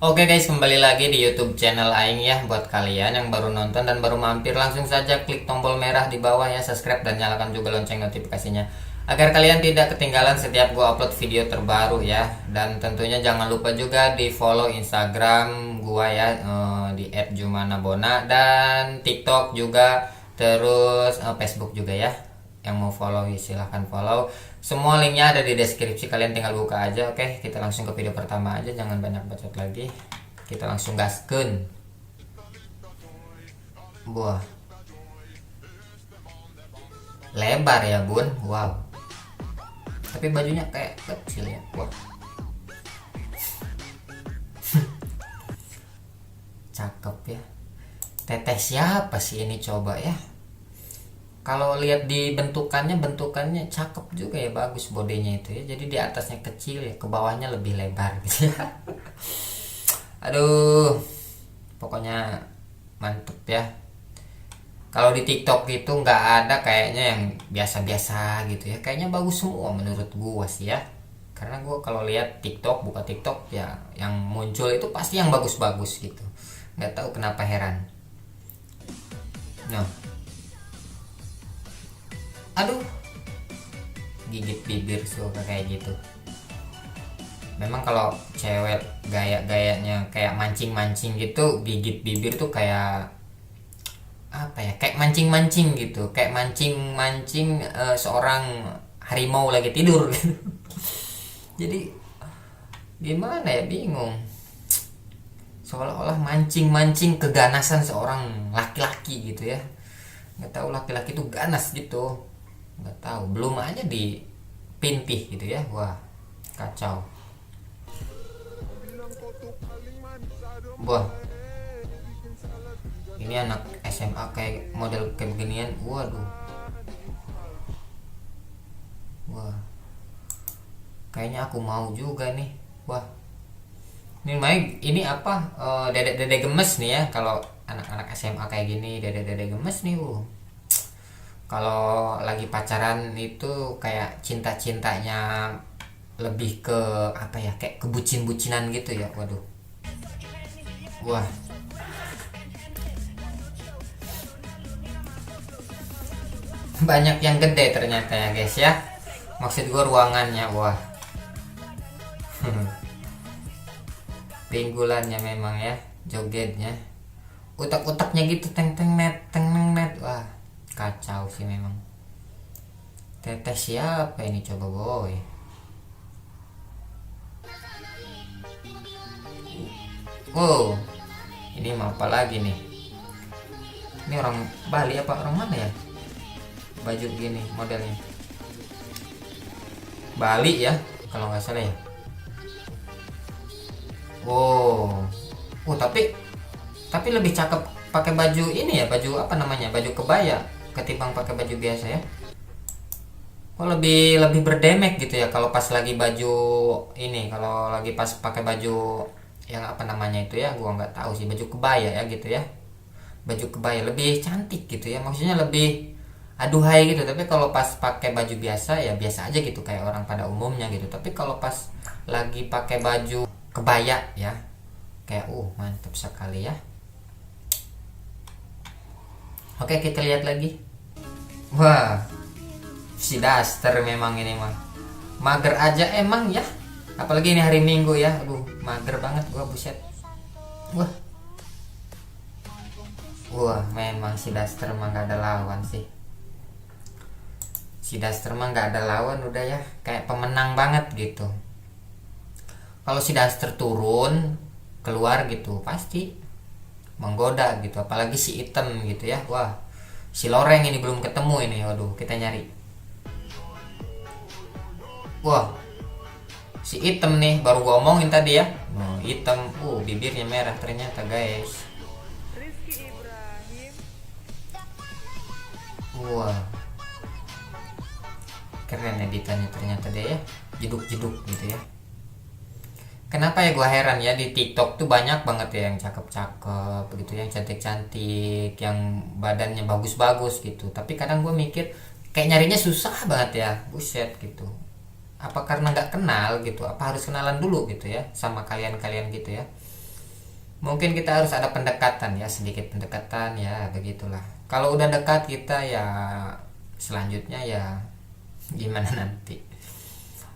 Oke guys, kembali lagi di YouTube channel Aing ya. Buat kalian yang baru nonton dan baru mampir, langsung saja klik tombol merah di bawah ya, subscribe dan nyalakan juga lonceng notifikasinya agar kalian tidak ketinggalan setiap gua upload video terbaru ya. Dan tentunya jangan lupa juga di follow Instagram gua ya, di @jumanabona, dan TikTok juga, terus Facebook juga ya. Yang mau follow silahkan follow. Semua linknya ada di deskripsi, kalian tinggal buka aja. Oke, kita langsung ke video pertama aja, jangan banyak bacot lagi, kita langsung gaskeun. Buah, lebar ya bun, wow, tapi bajunya kayak kecil ya. Wah, cakep ya. Teteh siapa sih ini coba ya? Kalau lihat di bentukannya cakep juga ya, bagus bodinya itu ya. Jadi di atasnya kecil ya, ke bawahnya lebih lebar gitu ya. Aduh, pokoknya mantep ya. Kalau di TikTok itu nggak ada kayaknya yang biasa-biasa gitu ya. Kayaknya bagus semua menurut gua sih ya. Karena gua kalau lihat TikTok, buka TikTok ya, yang muncul itu pasti yang bagus-bagus gitu. Nggak tahu kenapa, heran. Nah, aduh, gigit bibir suka kayak gitu. Memang kalau cewek gaya-gayanya kayak mancing-mancing gitu, gigit bibir tuh kayak apa ya, kayak mancing-mancing gitu, kayak mancing-mancing seorang harimau lagi tidur gitu. Jadi gimana ya, bingung, seolah-olah mancing-mancing keganasan seorang laki-laki gitu ya. Nggak tahu laki-laki tuh ganas gitu, nggak tahu, belum aja dipintih gitu ya. Wah, kacau. Wah, ini anak SMA kayak model kayak beginian. Waduh, wah, kayaknya aku mau juga nih. Wah, ini main ini apa, dedek-dedek gemes nih ya. Kalau anak-anak SMA kayak gini, dedek-dedek gemes nih. Kalau lagi pacaran itu kayak cinta-cintanya lebih ke apa ya, kayak kebucin-bucinan gitu ya. Waduh, wah, banyak yang gede ternyata ya guys ya. Maksud gue ruangannya, wah. Pinggulannya memang ya, jogetnya, utak-utaknya gitu, teng teng net, teng teng net. Wah, kacau sih memang. Teteh siapa ini coba boy? Wow, ini mah apa lagi nih? Ini orang Bali apa orang mana ya? Baju gini modelnya Bali ya, kalau nggak salah ya. Wow, tapi lebih cakep pakai baju ini ya, baju apa namanya, baju kebaya, ketimbang pakai baju biasa ya. Oh, lebih lebih berdemek gitu ya kalau pas lagi baju ini, kalau lagi pas pakai baju yang apa namanya itu ya, gua nggak tahu sih, baju kebaya ya gitu ya. Baju kebaya lebih cantik gitu ya, maksudnya lebih aduhai gitu. Tapi kalau pas pakai baju biasa ya biasa aja gitu, kayak orang pada umumnya gitu. Tapi kalau pas lagi pakai baju kebaya ya, kayak mantap sekali ya. Oke, kita lihat lagi. Wah, si Daster memang ini mah mager aja emang ya, apalagi ini hari Minggu ya. Aduh, mager banget gua, buset. Wah, wah, memang si Daster mah gak ada lawan sih. Si Daster mah gak ada lawan udah ya, kayak pemenang banget gitu. Kalau si Daster turun keluar gitu pasti menggoda gitu, apalagi si Item gitu ya. Wah, si Loreng ini belum ketemu ini, waduh, kita nyari. Wah, si Item nih baru gua omongin tadi ya. Item, bibirnya merah ternyata guys. Wah, keren editannya ternyata deh ya, jeduk-jeduk gitu ya. Kenapa ya gua heran ya, di TikTok tuh banyak banget ya yang cakep-cakep gitu, yang cantik-cantik, yang badannya bagus-bagus gitu. Tapi kadang gue mikir kayak nyarinya susah banget ya, buset gitu. Apa karena nggak kenal gitu? Apa harus kenalan dulu gitu ya sama kalian-kalian gitu ya? Mungkin kita harus ada pendekatan ya, sedikit pendekatan ya, begitulah. Kalau udah dekat kita ya selanjutnya ya gimana nanti.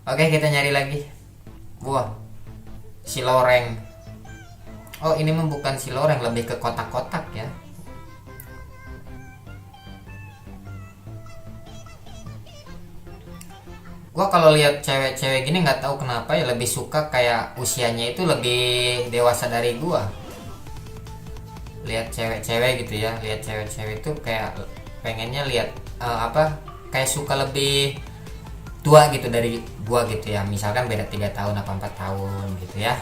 Oke, kita nyari lagi. Wah, si loreng. Oh, ini mah bukan si loreng, lebih ke kotak-kotak ya. Gua kalau lihat cewek-cewek gini nggak tahu kenapa ya lebih suka kayak usianya itu lebih dewasa dari gua. Lihat cewek-cewek gitu ya, lihat cewek-cewek itu kayak pengennya lihat kayak suka lebih tua gitu dari gua gitu ya. Misalkan beda 3 tahun apa 4 tahun gitu ya.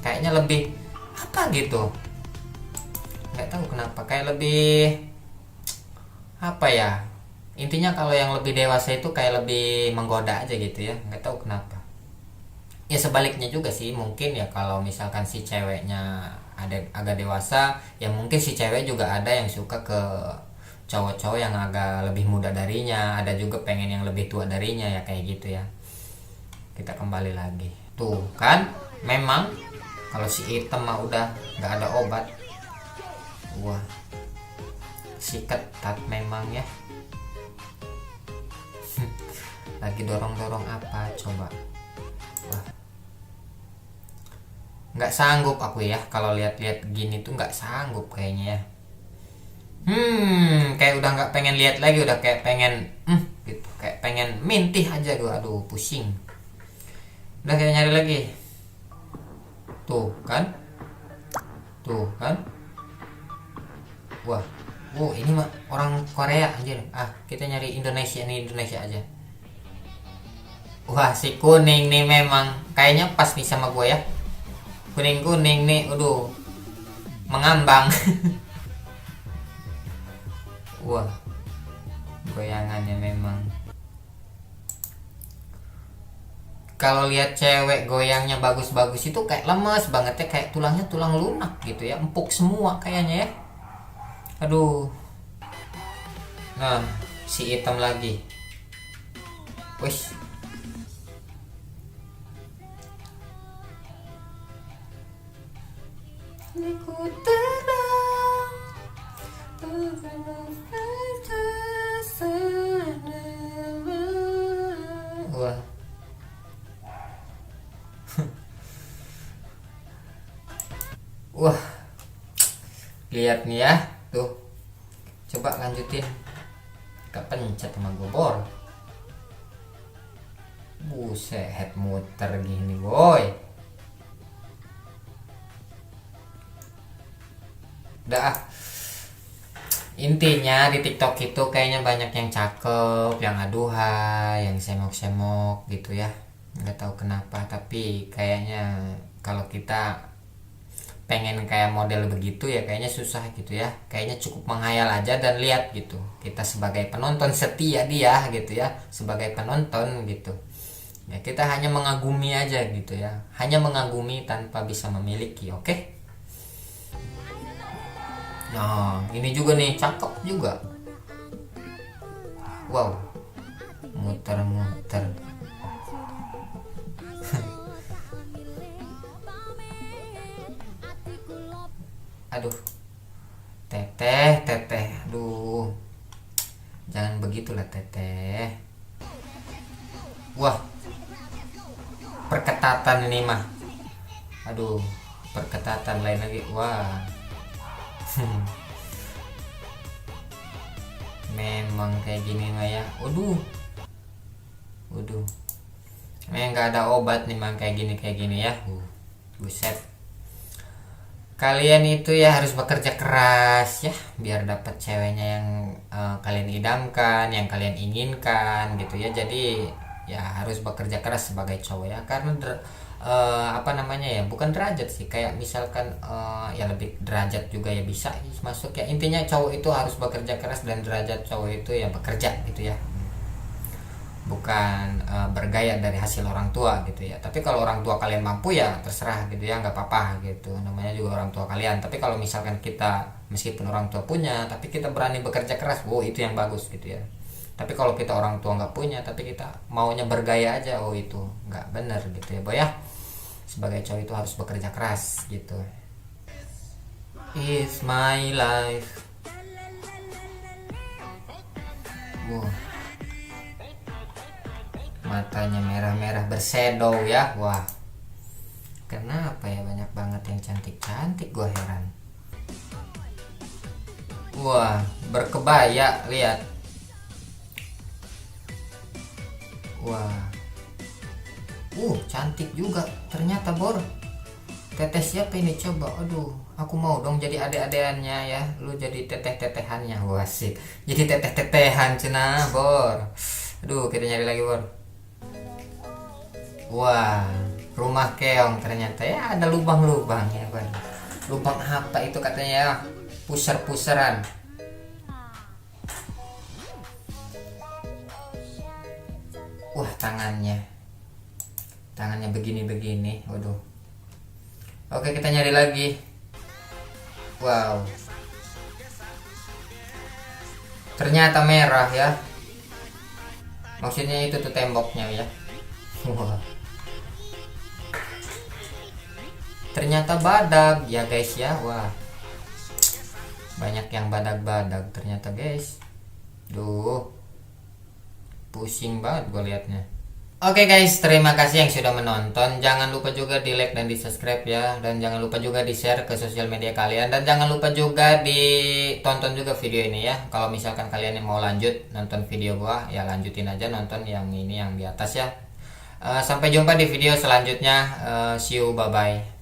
Kayaknya lebih apa gitu. Nggak tahu kenapa kayak lebih apa ya. Intinya kalau yang lebih dewasa itu kayak lebih menggoda aja gitu ya, nggak tahu kenapa. Ya sebaliknya juga sih, mungkin ya kalau misalkan si ceweknya ada agak dewasa, ya mungkin si cewek juga ada yang suka ke cowok-cowok yang agak lebih muda darinya, ada juga pengen yang lebih tua darinya ya, kayak gitu ya. Kita kembali lagi. Tuh kan, memang kalau si hitam mah udah nggak ada obat. Wah, si ketat memang ya. Lagi dorong-dorong apa coba. Wah, nggak sanggup aku ya kalau lihat-lihat gini tuh, nggak sanggup kayaknya ya. Kayak udah nggak pengen lihat lagi, udah kayak pengen gitu, kayak pengen mintih aja gue. Aduh, pusing. Udah, kayak nyari lagi. Tuh kan, tuh kan. Wah, ini mah orang Korea anjir. Kita nyari Indonesia nih, Indonesia aja. Wah, si kuning nih memang kayaknya pas nih sama gue ya. Kuning-kuning nih, aduh, mengambang. Wah, goyangannya memang. Kalau lihat cewek goyangnya bagus-bagus itu kayak lemes banget ya, kayak tulangnya tulang lunak gitu ya, empuk semua kayaknya ya. Aduh. Nah, si hitam lagi. Wih. Wah. Wah. Lihat nih ya, tuh. Coba lanjutin. Kepencet sama gue bor. Buset, muter gini boy. Udah. Intinya di TikTok itu kayaknya banyak yang cakep, yang aduhai, yang semok-semok gitu ya. Nggak tahu kenapa, tapi kayaknya kalau kita pengen kayak model begitu ya kayaknya susah gitu ya. Kayaknya cukup menghayal aja dan lihat gitu. Kita sebagai penonton setia dia gitu ya, sebagai penonton gitu. Ya kita hanya mengagumi aja gitu ya. Hanya mengagumi tanpa bisa memiliki, oke? Nah, ini juga nih, cakep juga. Wow, muter-muter. Aduh, teteh, aduh, jangan begitulah teteh. Wah, perketatan ini mah. Aduh, perketatan lain lagi. Wah. Memang kayak gini mah ya. Waduh. Memang nggak ada obat nih mang kayak gini ya. Buset. Kalian itu ya harus bekerja keras ya biar dapat ceweknya yang kalian idamkan, yang kalian inginkan gitu ya. Jadi ya harus bekerja keras sebagai cowok ya, karena bukan derajat sih, kayak misalkan ya lebih derajat juga ya bisa masuk ya. Intinya cowok itu harus bekerja keras dan derajat cowok itu ya bekerja gitu ya, bukan bergaya dari hasil orang tua gitu ya. Tapi kalau orang tua kalian mampu ya terserah gitu ya, nggak apa-apa gitu, namanya juga orang tua kalian. Tapi kalau misalkan kita meskipun orang tua punya tapi kita berani bekerja keras, itu yang bagus gitu ya. Tapi kalau kita orang tua nggak punya tapi kita maunya bergaya aja, itu nggak bener gitu ya boy ya. Sebagai cowok itu harus bekerja keras gitu. is my life. Wah, matanya merah-merah bershadow ya. Wah, kenapa ya banyak banget yang cantik-cantik, gua heran. Wah, berkebaya, lihat. Wah, cantik juga ternyata, Bor. Teteh siapa ini coba? Aduh, aku mau dong jadi adek-adeannya ya. Lu jadi teteh-tetehannya. Wah, asik. Jadi teteh-tetehan cenah, Bor. Aduh, kita nyari lagi, Bor. Wah, rumah keong ternyata ya, ada lubang-lubang ya, Bor. Lubang apa itu katanya ya? Puser-puseran. Wah, tangannya begini-begini. Waduh. Oke, kita nyari lagi. Wow, ternyata merah ya. Maksudnya itu tuh temboknya ya. Wah, ternyata badak ya guys ya. Wah, banyak yang badak-badak ternyata guys. Duh, pusing banget gue liatnya. Oke guys, terima kasih yang sudah menonton. Jangan lupa juga di like dan di subscribe ya. Dan jangan lupa juga di share ke sosial media kalian. Dan jangan lupa juga ditonton juga video ini ya. Kalau misalkan kalian yang mau lanjut nonton video gua, ya lanjutin aja nonton yang ini yang di atas ya. Sampai jumpa di video selanjutnya. See you, bye bye.